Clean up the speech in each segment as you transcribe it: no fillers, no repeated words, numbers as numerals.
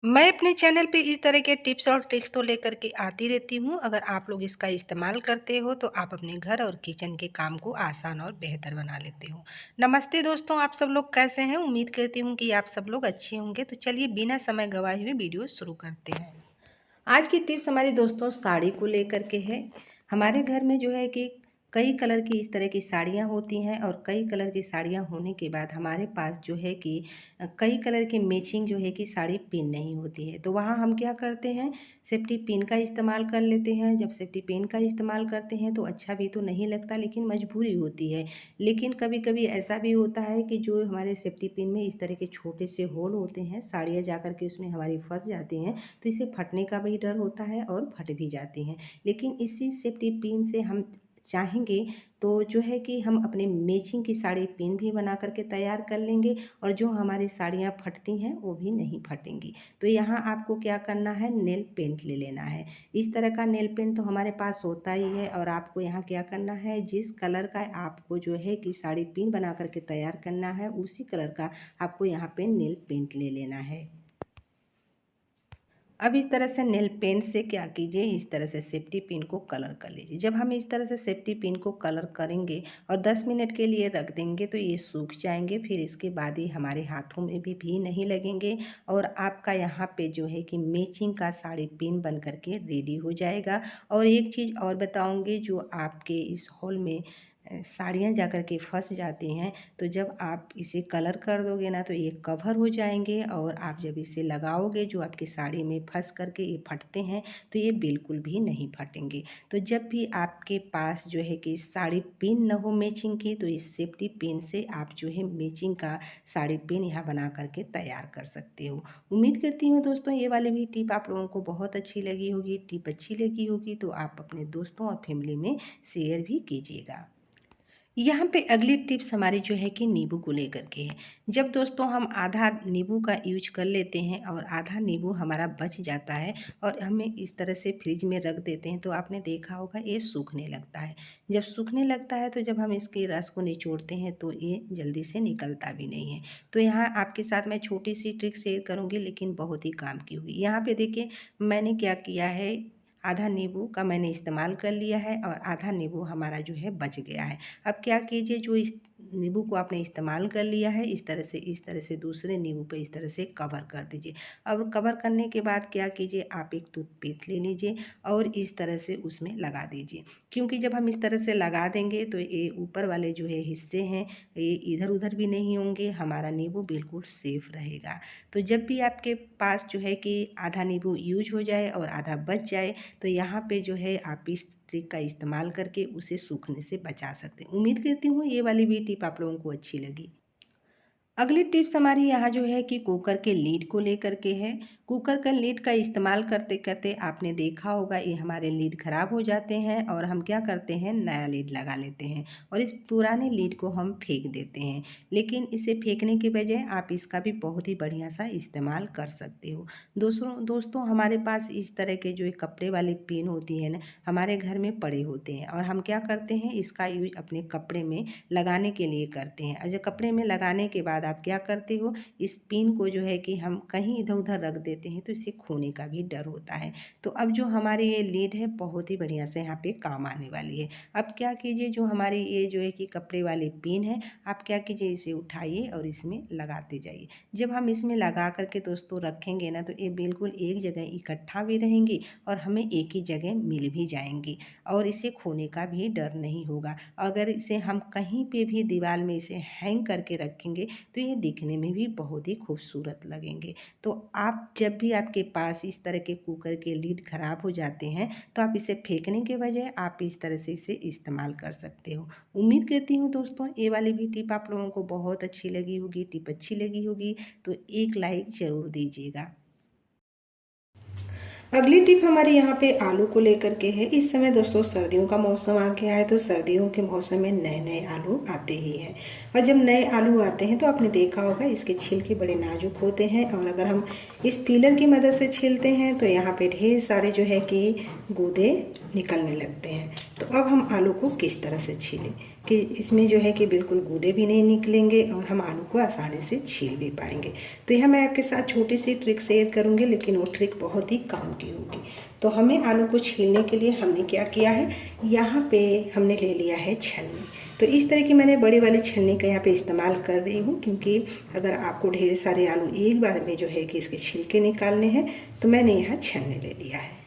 मैं अपने चैनल पे इस तरह के टिप्स और ट्रिक्स तो लेकर के आती रहती हूँ। अगर आप लोग इसका इस्तेमाल करते हो तो आप अपने घर और किचन के काम को आसान और बेहतर बना लेते हो। नमस्ते दोस्तों, आप सब लोग कैसे हैं? उम्मीद करती हूँ कि आप सब लोग अच्छे होंगे। तो चलिए बिना समय गवाए हुए वीडियो शुरू करते हैं। आज की टिप्स हमारी दोस्तों साड़ी को लेकर के है। हमारे घर में जो है कि कई कलर की इस तरह की साड़ियाँ होती हैं और कई कलर की साड़ियाँ होने के बाद हमारे पास जो है कि कई कलर की मैचिंग जो है कि साड़ी पिन नहीं होती है। तो वहाँ हम क्या करते हैं, सेफ्टी पिन का इस्तेमाल कर लेते हैं। जब सेफ्टी पिन का इस्तेमाल करते हैं तो अच्छा भी तो नहीं लगता, लेकिन मजबूरी होती है। लेकिन कभी कभी ऐसा भी होता है कि जो हमारे सेफ्टी पिन में इस तरह के छोटे से होल होते हैं, साड़ियाँ जा कर के उसमें हमारी फंस जाती हैं, तो इसे फटने का भी डर होता है और फट भी जाती हैं। लेकिन इसी सेफ्टी पिन से हम चाहेंगे तो जो है कि हम अपने मैचिंग की साड़ी पिन भी बना करके तैयार कर लेंगे और जो हमारी साड़ियाँ फटती हैं वो भी नहीं फटेंगी। तो यहाँ आपको क्या करना है, नेल पेंट ले लेना है। इस तरह का नेल पेंट तो हमारे पास होता ही है और आपको यहाँ क्या करना है, जिस कलर का आपको जो है कि साड़ी पिन बना करके तैयार करना है उसी कलर का आपको यहाँ पे नेल पेंट ले लेना है। अब इस तरह से नेल पेंट से क्या कीजिए, इस तरह से सेफ्टी पिन को कलर कर लीजिए। जब हम इस तरह से सेफ्टी पिन को कलर करेंगे और 10 मिनट के लिए रख देंगे तो ये सूख जाएंगे। फिर इसके बाद ही हमारे हाथों में भी नहीं लगेंगे और आपका यहाँ पे जो है कि मैचिंग का साड़ी पिन बन करके रेडी हो जाएगा। और एक चीज़ और बताऊँगी, जो आपके इस हॉल में साड़ियाँ जा कर के फंस जाती हैं, तो जब आप इसे कलर कर दोगे ना तो ये कवर हो जाएंगे और आप जब इसे लगाओगे, जो आपकी साड़ी में फंस करके ये फटते हैं, तो ये बिल्कुल भी नहीं फटेंगे। तो जब भी आपके पास जो है कि साड़ी पिन न हो मैचिंग की, तो इस सेफ्टी पिन से आप जो है मैचिंग का साड़ी पिन यहाँ बना करके तैयार कर सकते हो। उम्मीद करती हूँ दोस्तों ये वाली भी टिप आप लोगों को बहुत अच्छी लगी होगी। टिप अच्छी लगी होगी तो आप अपने दोस्तों और फैमिली में शेयर भी कीजिएगा। यहाँ पे अगली टिप्स हमारी जो है कि नींबू को लेकर के है। जब दोस्तों हम आधा नींबू का यूज कर लेते हैं और आधा नींबू हमारा बच जाता है और हमें इस तरह से फ्रिज में रख देते हैं, तो आपने देखा होगा ये सूखने लगता है। जब सूखने लगता है तो जब हम इसके रस को निचोड़ते हैं तो ये जल्दी से निकलता भी नहीं है। तो यहाँ आपके साथ मैं छोटी सी ट्रिक शेयर करूँगी, लेकिन बहुत ही काम की होगी। यहाँ पे देखिए मैंने क्या किया है, आधा नींबू का मैंने इस्तेमाल कर लिया है और आधा नींबू हमारा जो है बच गया है। अब क्या कीजिए, जो इस नींबू को आपने इस्तेमाल कर लिया है, इस तरह से दूसरे नींबू पे इस तरह से कवर कर दीजिए। अब कवर करने के बाद क्या कीजिए, आप एक टूथपिक ले लीजिए और इस तरह से उसमें लगा दीजिए। क्योंकि जब हम इस तरह से लगा देंगे तो ये ऊपर वाले जो है हिस्से हैं ये इधर उधर भी नहीं होंगे, हमारा नींबू बिल्कुल सेफ रहेगा। तो जब भी आपके पास जो है कि आधा नींबू यूज हो जाए और आधा बच जाए, तो यहाँ पे जो है आप इस ट्रिक का इस्तेमाल करके उसे सूखने से बचा सकते हैं। उम्मीद करती हूँ ये वाली भी टिप आप लोगों को अच्छी लगी। अगली टिप्स हमारी यहाँ जो है कि कुकर के लीड को लेकर के है। कुकर का लीड का इस्तेमाल करते करते आपने देखा होगा ये हमारे लीड खराब हो जाते हैं और हम क्या करते हैं, नया लीड लगा लेते हैं और इस पुराने लीड को हम फेंक देते हैं। लेकिन इसे फेंकने के बजाय आप इसका भी बहुत ही बढ़िया सा इस्तेमाल कर सकते हो। दोस्तों हमारे पास इस तरह के जो कपड़े वाली पिन होती है ना, हमारे घर में पड़े होते हैं और हम क्या करते हैं, इसका यूज अपने कपड़े में लगाने के लिए करते हैं। और जो कपड़े में लगाने के बाद आप क्या करते हो, इस पिन को जो है कि हम कहीं इधर उधर रख देते हैं तो इसे खोने का भी डर होता है। तो अब जो हमारी ये लीड है बहुत ही बढ़िया से यहाँ पे काम आने वाली है। अब क्या कीजिए, जो हमारी ये जो है कि कपड़े वाली पिन है, आप क्या कीजिए, इसे उठाइए और इसमें लगाते जाइए। जब हम इसमें लगा करके दोस्तों रखेंगे ना, तो ये बिल्कुल एक जगह इकट्ठा भी रहेंगी और हमें एक ही जगह मिल भी जाएंगी और इसे खोने का भी डर नहीं होगा। अगर इसे हम कहीं पे भी दीवार में इसे हैंग करके रखेंगे तो ये दिखने में भी बहुत ही खूबसूरत लगेंगे। तो आप जब भी आपके पास इस तरह के कुकर के लीड खराब हो जाते हैं, तो आप इसे फेंकने के बजाय आप इस तरह से इसे इस्तेमाल कर सकते हो। उम्मीद करती हूँ दोस्तों ये वाली भी टिप आप लोगों को बहुत अच्छी लगी होगी। टिप अच्छी लगी होगी तो एक लाइक ज़रूर दीजिएगा। अगली टिप हमारे यहाँ पे आलू को लेकर के है। इस समय दोस्तों सर्दियों का मौसम आ गया है, तो सर्दियों के मौसम में नए नए आलू आते ही हैं और जब नए आलू आते हैं तो आपने देखा होगा इसके छिलके बड़े नाजुक होते हैं और अगर हम इस पीलर की मदद से छीलते हैं तो यहाँ पे ढेर सारे जो है कि गूदे निकलने लगते हैं। तो अब हम आलू को किस तरह से छीलें, कि इसमें जो है कि बिल्कुल गूदे भी नहीं निकलेंगे और हम आलू को आसानी से छील भी पाएंगे। तो यह मैं आपके साथ छोटी सी ट्रिक शेयर करूँगी, लेकिन वो ट्रिक बहुत ही काम की होगी। तो हमें आलू को छीलने के लिए हमने क्या किया है, यहाँ पे हमने ले लिया है छन्नी। तो इस तरह की मैंने बड़ी वाली छन्नी का यहाँ पे इस्तेमाल कर रही हूँ, क्योंकि अगर आपको ढेर सारे आलू एक बार में जो है कि इसके छिलके निकालने हैं तो मैंने यहाँ छन्नी ले लिया है।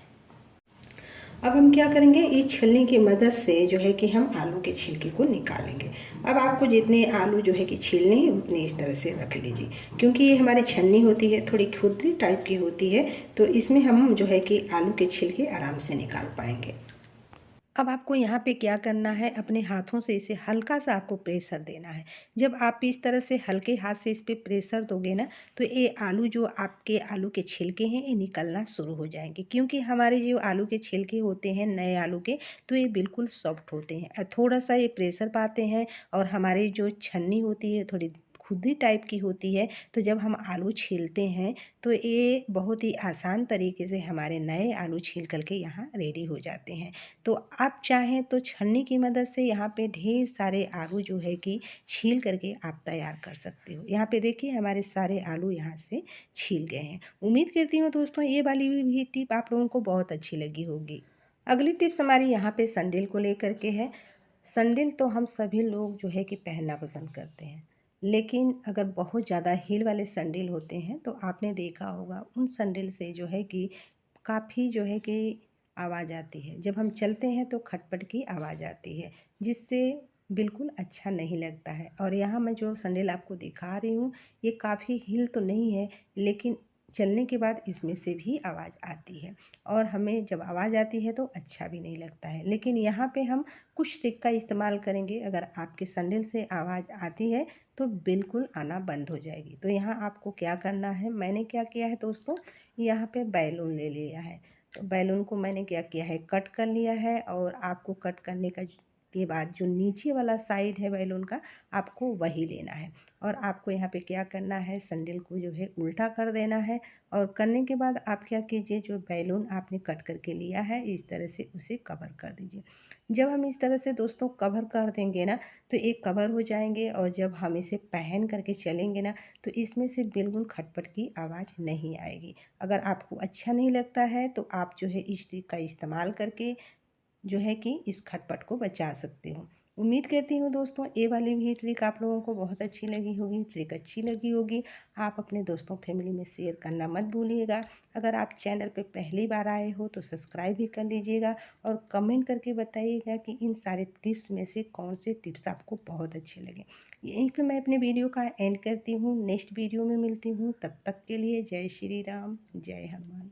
अब हम क्या करेंगे, इस छलनी की मदद से जो है कि हम आलू के छिलके को निकालेंगे। अब आपको जितने आलू जो है कि छीलने हैं उतने इस तरह से रख लीजिए, क्योंकि ये हमारी छलनी होती है, थोड़ी खुरदरी टाइप की होती है, तो इसमें हम जो है कि आलू के छिलके आराम से निकाल पाएंगे। अब आपको यहाँ पे क्या करना है, अपने हाथों से इसे हल्का सा आपको प्रेशर देना है। जब आप इस तरह से हल्के हाथ से इस पे प्रेशर दोगे ना, तो ये आलू जो आपके आलू के छिलके हैं ये निकलना शुरू हो जाएंगे, क्योंकि हमारे जो आलू के छिलके होते हैं नए आलू के, तो ये बिल्कुल सॉफ्ट होते हैं। थोड़ा सा ये प्रेशर पाते हैं और हमारी जो छन्नी होती है थोड़ी खुदी टाइप की होती है, तो जब हम आलू छीलते हैं तो ये बहुत ही आसान तरीके से हमारे नए आलू छील करके यहाँ रेडी हो जाते हैं। तो आप चाहें तो छन्नी की मदद से यहाँ पे ढेर सारे आलू जो है कि छील करके आप तैयार कर सकते हो। यहाँ पे देखिए हमारे सारे आलू यहाँ से छील गए हैं। उम्मीद करती हूँ दोस्तों ये वाली भी टिप आप लोगों को बहुत अच्छी लगी होगी। अगली टिप्स हमारी यहाँ पे सैंडल को लेकर के है। सैंडल तो हम सभी लोग जो है कि पहनना पसंद करते हैं, लेकिन अगर बहुत ज़्यादा हील वाले सैंडल होते हैं तो आपने देखा होगा उन सैंडल से जो है कि काफ़ी जो है कि आवाज़ आती है। जब हम चलते हैं तो खटपट की आवाज़ आती है, जिससे बिल्कुल अच्छा नहीं लगता है। और यहाँ मैं जो सैंडल आपको दिखा रही हूँ ये काफ़ी हील तो नहीं है, लेकिन चलने के बाद इसमें से भी आवाज़ आती है, और हमें जब आवाज़ आती है तो अच्छा भी नहीं लगता है। लेकिन यहाँ पे हम कुछ ट्रिक का इस्तेमाल करेंगे। अगर आपके सैंडल से आवाज़ आती है तो बिल्कुल आना बंद हो जाएगी। तो यहाँ आपको क्या करना है, मैंने क्या किया है दोस्तों, यहाँ पे बैलून ले लिया है। तो बैलून को मैंने क्या किया है, कट कर लिया है। और आपको कट करने के बाद जो नीचे वाला साइड है बैलून का, आपको वही लेना है। और आपको यहाँ पे क्या करना है, सैंडल को जो है उल्टा कर देना है। और करने के बाद आप क्या कीजिए, जो बैलून आपने कट करके लिया है इस तरह से उसे कवर कर दीजिए। जब हम इस तरह से दोस्तों कवर कर देंगे ना, तो एक कवर हो जाएंगे। और जब हम इसे पहन करके चलेंगे ना, तो इसमें से बिल्कुल खटपट की आवाज़ नहीं आएगी। अगर आपको अच्छा नहीं लगता है तो आप जो है इस ट्रिक का इस्तेमाल करके जो है कि इस खटपट को बचा सकते हो। उम्मीद करती हूँ दोस्तों ये वाली भी ट्रिक आप लोगों को बहुत अच्छी लगी होगी। ट्रिक अच्छी लगी होगी, आप अपने दोस्तों फैमिली में शेयर करना मत भूलिएगा। अगर आप चैनल पे पहली बार आए हो तो सब्सक्राइब भी कर लीजिएगा, और कमेंट करके बताइएगा कि इन सारे टिप्स में से कौन से टिप्स आपको बहुत अच्छे लगे। यहीं पे मैं अपने वीडियो का एंड करती हूँ। नेक्स्ट वीडियो में मिलती हूँ, तब तक के लिए जय श्री राम, जय हनुमान।